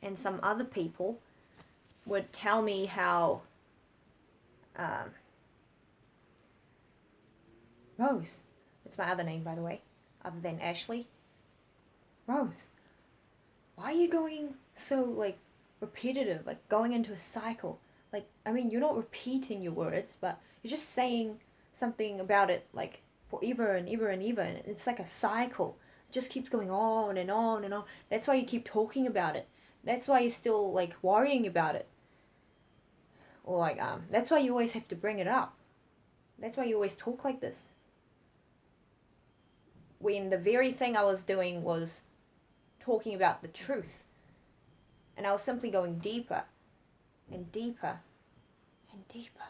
and some other people would tell me how Rose, it's my other name by the way, other than Ashley. Rose, why are you going so like repetitive, like going into a cycle? Like, I mean, you're not repeating your words, but you're just saying something about it like forever and ever and ever, and it's like a cycle. It just keeps going on and on and on. That's why you keep talking about it. That's why you're still like worrying about it. Or like that's why you always have to bring it up. That's why you always talk like this. When the very thing I was doing was talking about the truth. And I was simply going deeper and deeper and deeper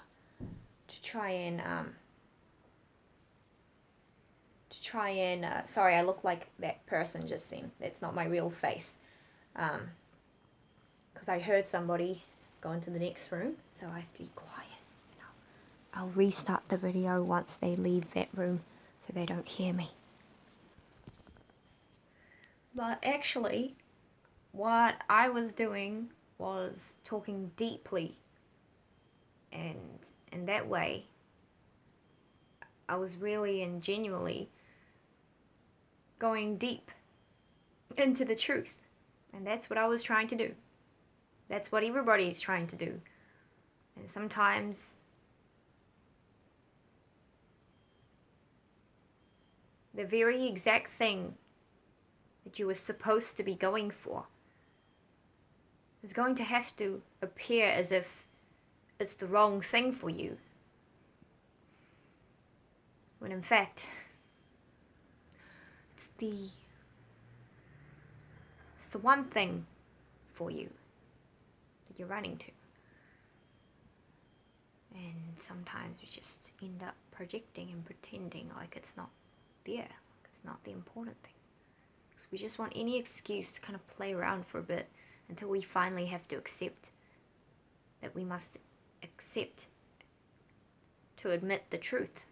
to try and sorry, I look like that person just then. That's not my real face. Because I heard somebody go into the next room, so I have to be quiet. I'll restart the video once they leave that room so they don't hear me. But actually, what I was doing was talking deeply, and in that way I was really and genuinely going deep into the truth. And that's what I was trying to do. That's what everybody's trying to do. And sometimes the very exact thing that you were supposed to be going for is going to have to appear as if it's the wrong thing for you. When in fact, it's the one thing for you that you're running to. And sometimes we just end up projecting and pretending like it's not there, like it's not the important thing. Because we just want any excuse to kind of play around for a bit until we finally have to accept that we must accept to admit the truth,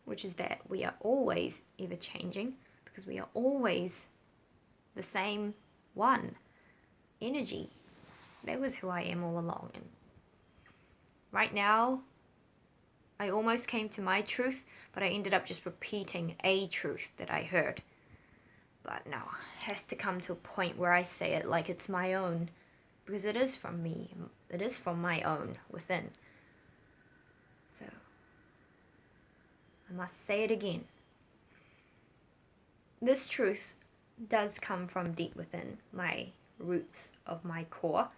which is that we are always ever changing, because we are always the same one energy. That was who I am all along. And right now, I almost came to my truth, but I ended up just repeating a truth that I heard. But no, it has to come to a point where I say it like it's my own, because it is from me. It is from my own within. So I must say it again. This truth does come from deep within my roots of my core,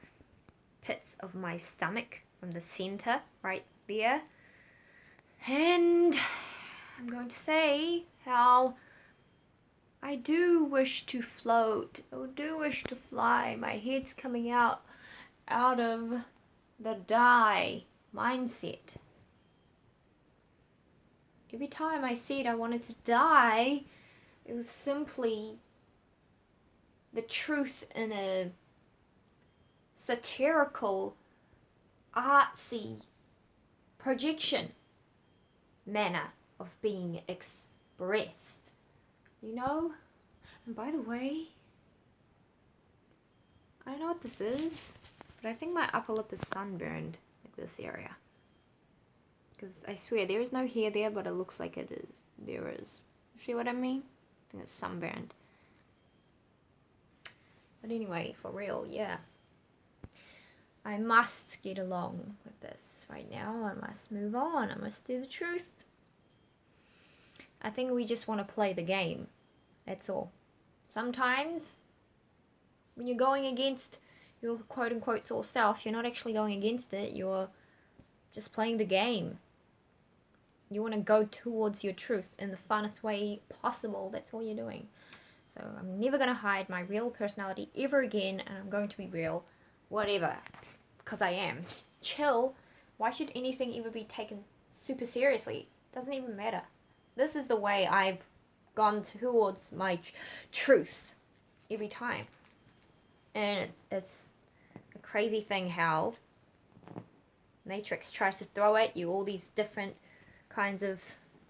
pits of my stomach, from the center right there. And I'm going to say how I do wish to float, I do wish to fly. My head's coming out of the die mindset. Every time I said I wanted to die, it was simply the truth in a satirical, artsy projection manner of being expressed. You know? And by the way, I don't know what this is, but I think my upper lip is sunburned, like this area. Because I swear, there is no hair there, but it looks like it is. There is. See what I mean? I think it's sunburned. But anyway, for real, yeah. I must get along with this right now. I must move on. I must do the truth. I think we just want to play the game. That's all. Sometimes, when you're going against your quote-unquote soul self, you're not actually going against it. You're just playing the game. You want to go towards your truth in the funnest way possible. That's all you're doing. So I'm never going to hide my real personality ever again, and I'm going to be real. Whatever. Because I am. Chill. Why should anything ever be taken super seriously? Doesn't even matter. This is the way I've gone towards my truth every time. And it's a crazy thing how Matrix tries to throw at you all these different kinds of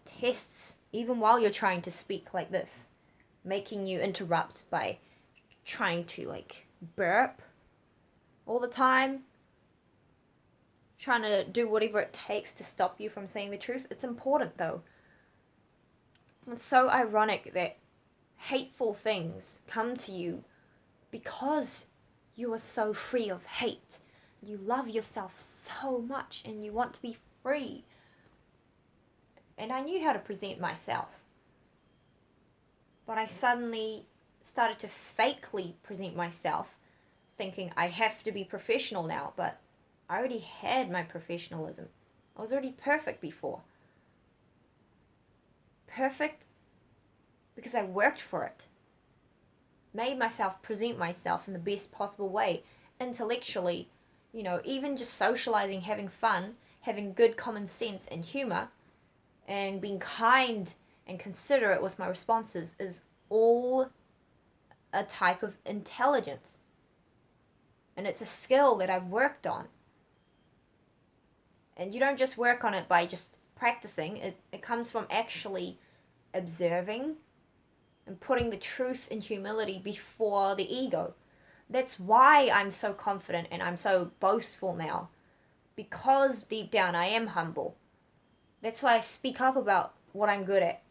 tests, even while you're trying to speak like this, making you interrupt by trying to like burp all the time, trying to do whatever it takes to stop you from saying the truth. It's important though. It's so ironic that hateful things come to you because you are so free of hate. You love yourself so much and you want to be free. And I knew how to present myself. But I suddenly started to fakely present myself, thinking I have to be professional now, but I already had my professionalism. I was already perfect before. Perfect because I worked for it. Made myself present myself in the best possible way, intellectually, even just socializing, having fun, having good common sense and humor, and being kind and considerate with my responses is all a type of intelligence. And it's a skill that I've worked on. And you don't just work on it by just practicing. It comes from actually observing and putting the truth and humility before the ego. That's why I'm so confident and I'm so boastful now. Because deep down I am humble. That's why I speak up about what I'm good at.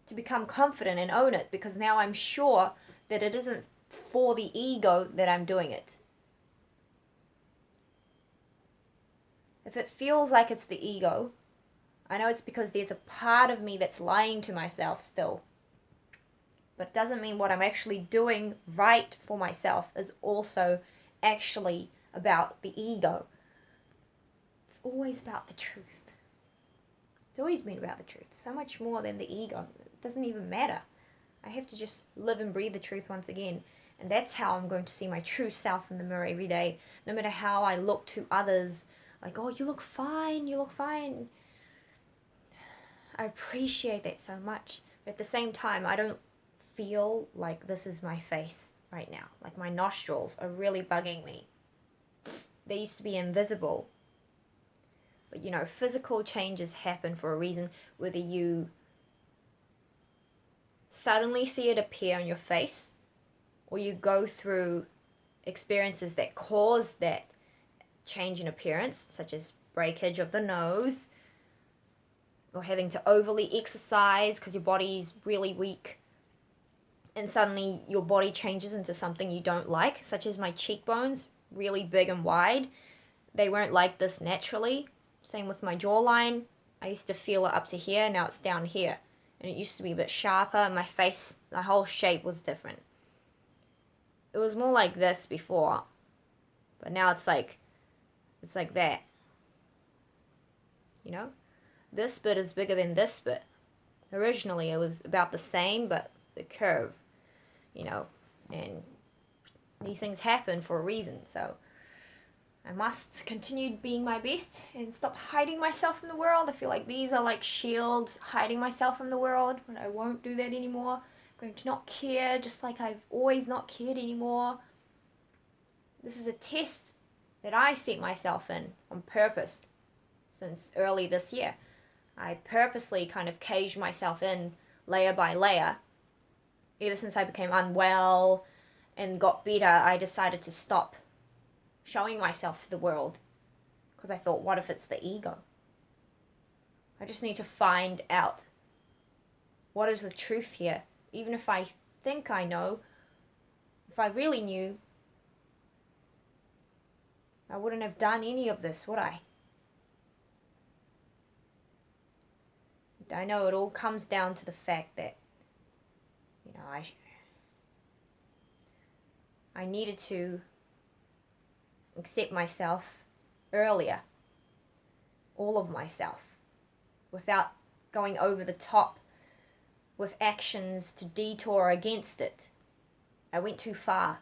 To become confident and own it, because now I'm sure that it isn't for the ego that I'm doing it. If it feels like it's the ego, I know it's because there's a part of me that's lying to myself still. But it doesn't mean what I'm actually doing right for myself is also actually about the ego. It's always about the truth. It's always been about the truth. So much more than the ego. It doesn't even matter. I have to just live and breathe the truth once again. And that's how I'm going to see my true self in the mirror every day. No matter how I look to others. Like, oh, you look fine. You look fine. I appreciate that so much. But at the same time, I don't feel like this is my face right now. Like my nostrils are really bugging me. They used to be invisible. But physical changes happen for a reason. Whether you suddenly see it appear on your face or you go through experiences that cause that change in appearance, such as breakage of the nose or having to overly exercise because your body's really weak, and suddenly your body changes into something you don't like, such as my cheekbones, really big and wide. They weren't like this naturally. Same with my jawline. I used to feel it up to here, now it's down here. And it used to be a bit sharper. My face, the whole shape was different. It was more like this before. But now it's like that. This bit is bigger than this bit. Originally it was about the same, but the curve, and these things happen for a reason. So I must continue being my best and stop hiding myself from the world. I feel like these are like shields hiding myself from the world, but I won't do that anymore. I'm going to not care, just like I've always not cared anymore. This is a test that I set myself in on purpose since early this year. I purposely kind of caged myself in layer by layer. Ever since I became unwell and got better, I decided to stop showing myself to the world, because I thought, what if it's the ego? I just need to find out what is the truth here. Even if I think I know, if I really knew, I wouldn't have done any of this, would I? I know it all comes down to the fact that I needed to accept myself earlier, all of myself, without going over the top with actions to detour against it. I went too far.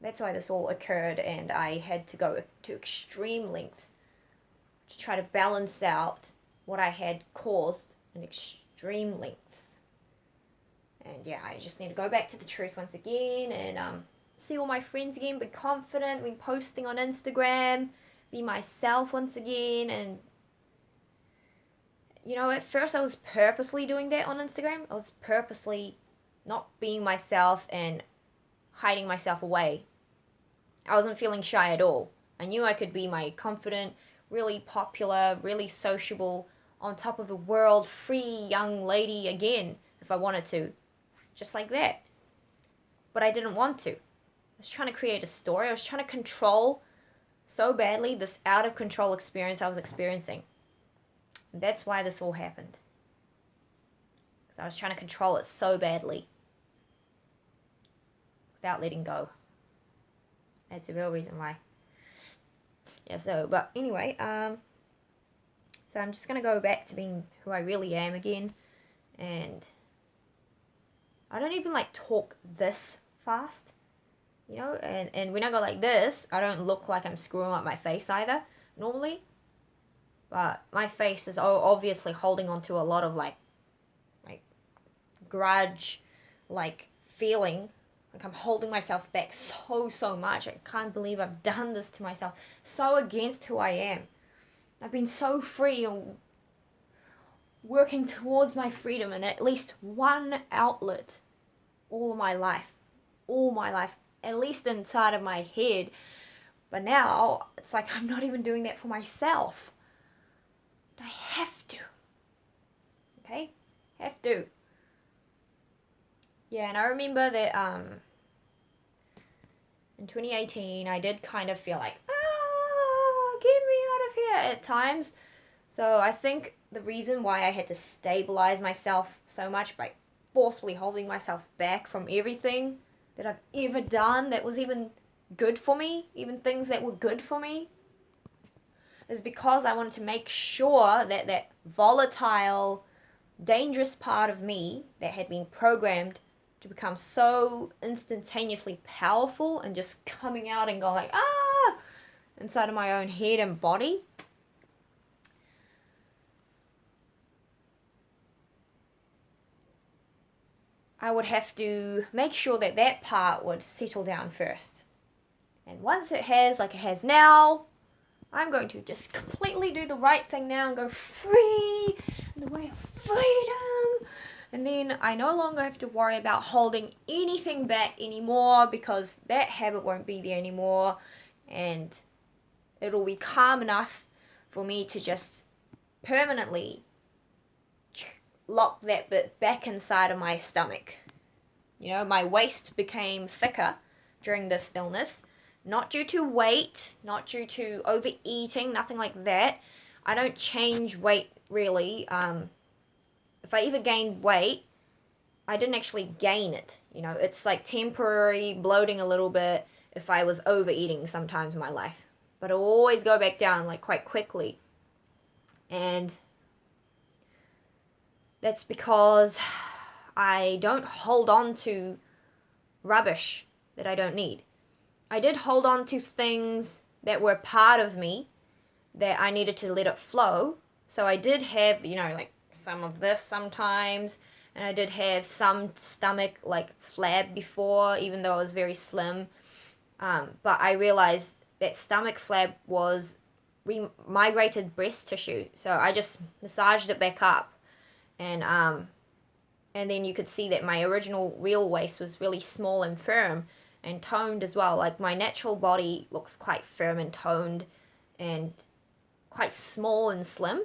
That's why this all occurred, and I had to go to extreme lengths to try to balance out what I had caused in extreme lengths. And yeah, I just need to go back to the truth once again and see all my friends again, be confident, be posting on Instagram, be myself once again. And at first I was purposely doing that on Instagram. I was purposely not being myself and hiding myself away. I wasn't feeling shy at all. I knew I could be my confident, really popular, really sociable, on top of the world, free young lady again if I wanted to. Just like that. But I didn't want to. I was trying to create a story. I was trying to control so badly this out of control experience I was experiencing. And that's why this all happened. Because I was trying to control it so badly without letting go. That's the real reason why. Yeah, but anyway, so I'm just going to go back to being who I really am again. And I don't even like talk this fast, you know, and when I go like this, I don't look like I'm screwing up my face either, normally. But my face is obviously holding on to a lot of like grudge, like feeling. Like I'm holding myself back so much. I can't believe I've done this to myself. So against who I am. I've been so free and working towards my freedom in at least one outlet all my life. At least inside of my head. But now, it's like I'm not even doing that for myself. I have to. Okay? Have to. Yeah, and I remember that in 2018, I did kind of feel like, get me out of here at times. So I think the reason why I had to stabilize myself so much by forcefully holding myself back from everything that I've ever done that was even good for me, even things that were good for me, is because I wanted to make sure that that volatile, dangerous part of me that had been programmed to become so instantaneously powerful and just coming out and going like, inside of my own head and body. I would have to make sure that that part would settle down first. And once it has, like it has now, I'm going to just completely do the right thing now and go free in the way of freedom. And then I no longer have to worry about holding anything back anymore because that habit won't be there anymore. And it'll be calm enough for me to just permanently lock that bit back inside of my stomach. You know, my waist became thicker during this illness. Not due to weight, not due to overeating, nothing like that. I don't change weight really. If I ever gained weight, I didn't actually gain it. You know, it's like temporary bloating a little bit if I was overeating sometimes in my life. But it'll always go back down like quite quickly. And that's because I don't hold on to rubbish that I don't need. I did hold on to things that were part of me that I needed to let it flow. So I did have, you know, like some of this sometimes, and I did have some stomach like flab before, even though I was very slim. But I realized that stomach flab was migrated breast tissue. So I just massaged it back up, and then you could see that my original real waist was really small and firm and toned as well. Like my natural body looks quite firm and toned and quite small and slim.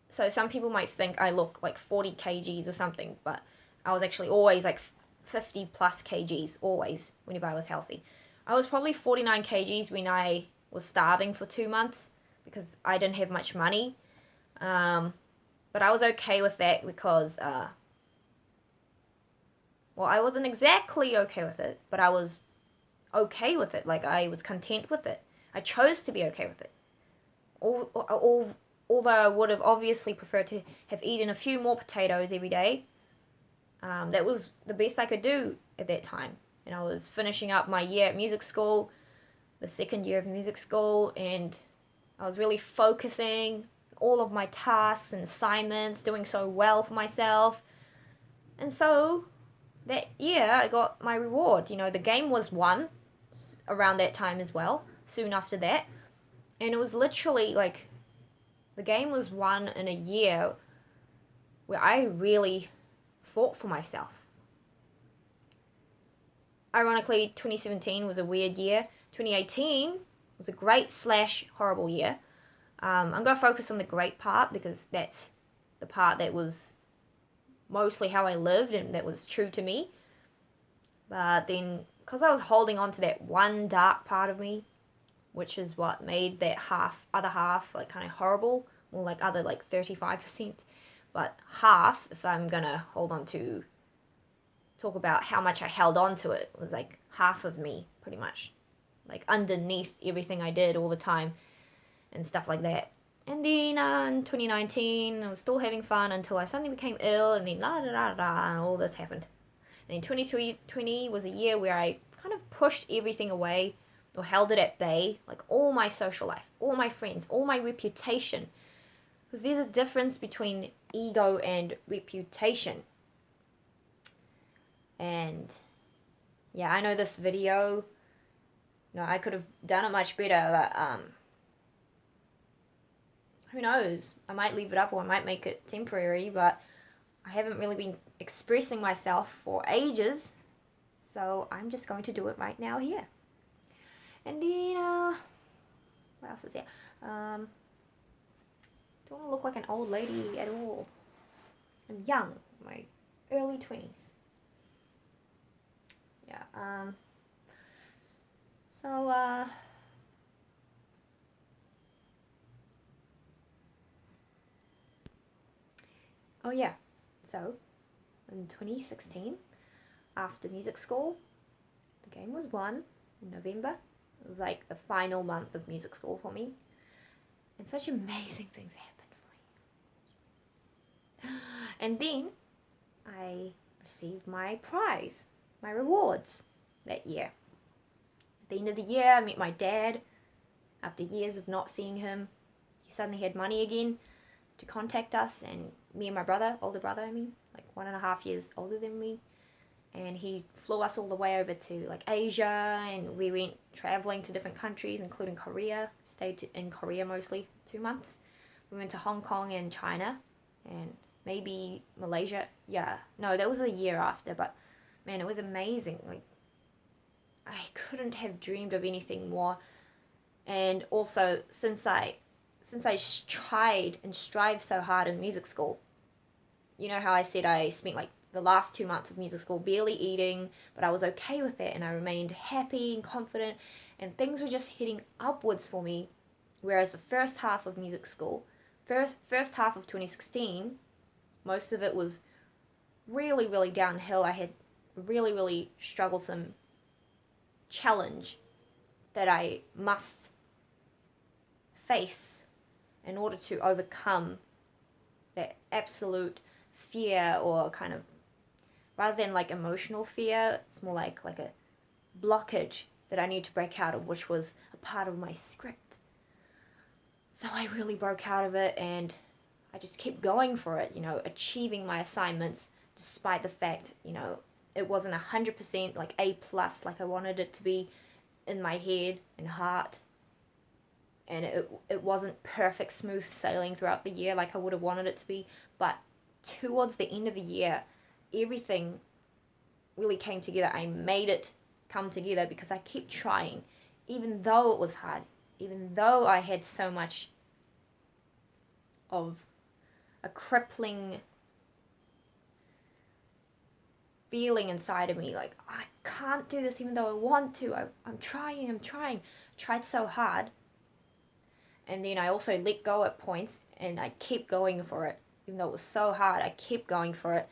So some people might think I look like 40 kgs or something, but I was actually always like 50 plus kgs, always, whenever I was healthy. I was probably 49 kgs when I was starving for 2 months because I didn't have much money. But I was okay with that because, I wasn't exactly okay with it, but I was okay with it. Like, I was content with it. I chose to be okay with it. Although I would have obviously preferred to have eaten a few more potatoes every day. That was the best I could do at that time. And I was finishing up my year at music school, the second year of music school, and I was really focusing all of my tasks and assignments, doing so well for myself. And so that year I got my reward. You know, the game was won around that time as well, soon after that. And it was literally like the game was won in a year where I really fought for myself. ironically, 2017 was a weird year. 2018 was a great / horrible year. I'm going to focus on the great part because that's the part that was mostly how I lived and that was true to me. But then, because I was holding on to that one dark part of me, which is what made that other half, like, kind of horrible, or like other, like, 35%. But half, if I'm going to hold on to, talk about how much I held on to it, was like half of me, pretty much. Like, underneath everything I did all the time and stuff like that. And then in 2019, I was still having fun until I suddenly became ill, and then and all this happened. And then 2020 was a year where I kind of pushed everything away or held it at bay, like all my social life, all my friends, all my reputation. Because there's a difference between ego and reputation. And yeah, I know this video, I could have done it much better, but who knows? I might leave it up or I might make it temporary, but I haven't really been expressing myself for ages, so I'm just going to do it right now here. And then, what else is here? Don't want to look like an old lady at all. I'm young, my early 20s. Yeah, so, oh yeah, so, in 2016, after music school, the game was won in November. It was like the final month of music school for me. And such amazing things happened for me. And then I received my prize, my rewards that year. At the end of the year, I met my dad. After years of not seeing him, he suddenly had money again to contact us, and me and my brother, older brother, like 1.5 years older than me, and he flew us all the way over to like Asia, and we went traveling to different countries, including Korea. Stayed in Korea mostly, 2 months. We went to Hong Kong and China, and maybe Malaysia. Yeah, no, that was a year after, but man, it was amazing. Like, I couldn't have dreamed of anything more. And also, since I tried and strived so hard in music school, you know how I said I spent like the last 2 months of music school barely eating, but I was okay with that, and I remained happy and confident, and things were just heading upwards for me. Whereas the first half of music school, first half of 2016, most of it was really, really downhill. I had really, really strugglesome challenge that I must face in order to overcome that absolute fear, or kind of, rather than like emotional fear, it's more like a blockage that I need to break out of, which was a part of my script. So I really broke out of it, and I just kept going for it, achieving my assignments despite the fact, it wasn't 100% like A+, like I wanted it to be in my head and heart. And it wasn't perfect smooth sailing throughout the year like I would have wanted it to be, but towards the end of the year, everything really came together. I made it come together because I kept trying, even though it was hard, even though I had so much of a crippling feeling inside of me, like, I can't do this even though I want to. I'm trying. Tried so hard. And then I also let go at points, and I kept going for it. Even though it was so hard, I kept going for it.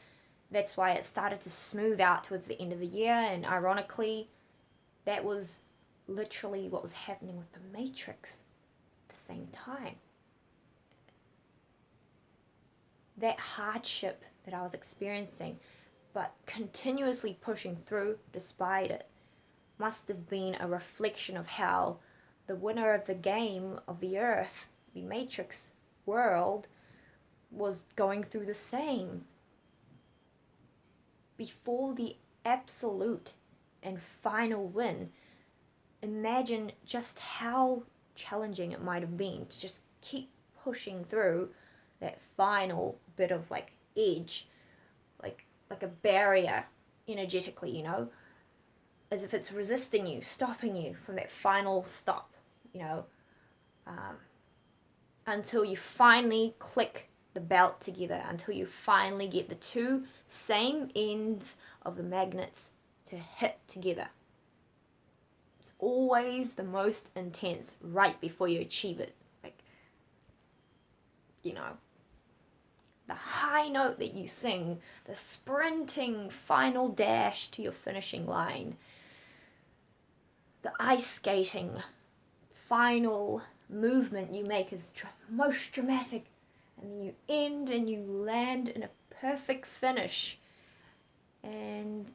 That's why it started to smooth out towards the end of the year, and ironically, that was literally what was happening with The Matrix at the same time. That hardship that I was experiencing, but continuously pushing through despite it, must have been a reflection of how the winner of the game of the Earth, the Matrix world, was going through the same. Before the absolute and final win, imagine just how challenging it might have been to just keep pushing through that final bit of like edge, like a barrier energetically, as if it's resisting you, stopping you from that final stop, you know, until you finally click the belt together, until you finally get the two same ends of the magnets to hit together. It's always the most intense right before you achieve it. Like, you know, the high note that you sing, the sprinting final dash to your finishing line, the ice skating final movement you make is most dramatic, and then you end and you land in a perfect finish, and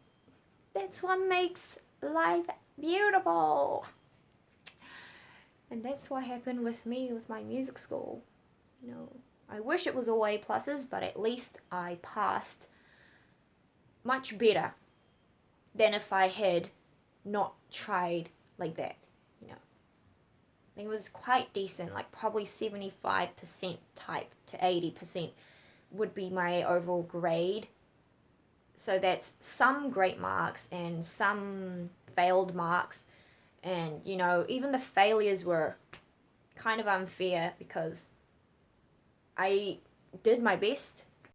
that's what makes life beautiful. And that's what happened with me with my music school. You know, I wish it was all A pluses, but at least I passed much better than if I had not tried like that, you know. I think it was quite decent, like probably 75% type to 80% would be my overall grade. So that's some great marks and some failed marks. And, you know, even the failures were kind of unfair because I did my best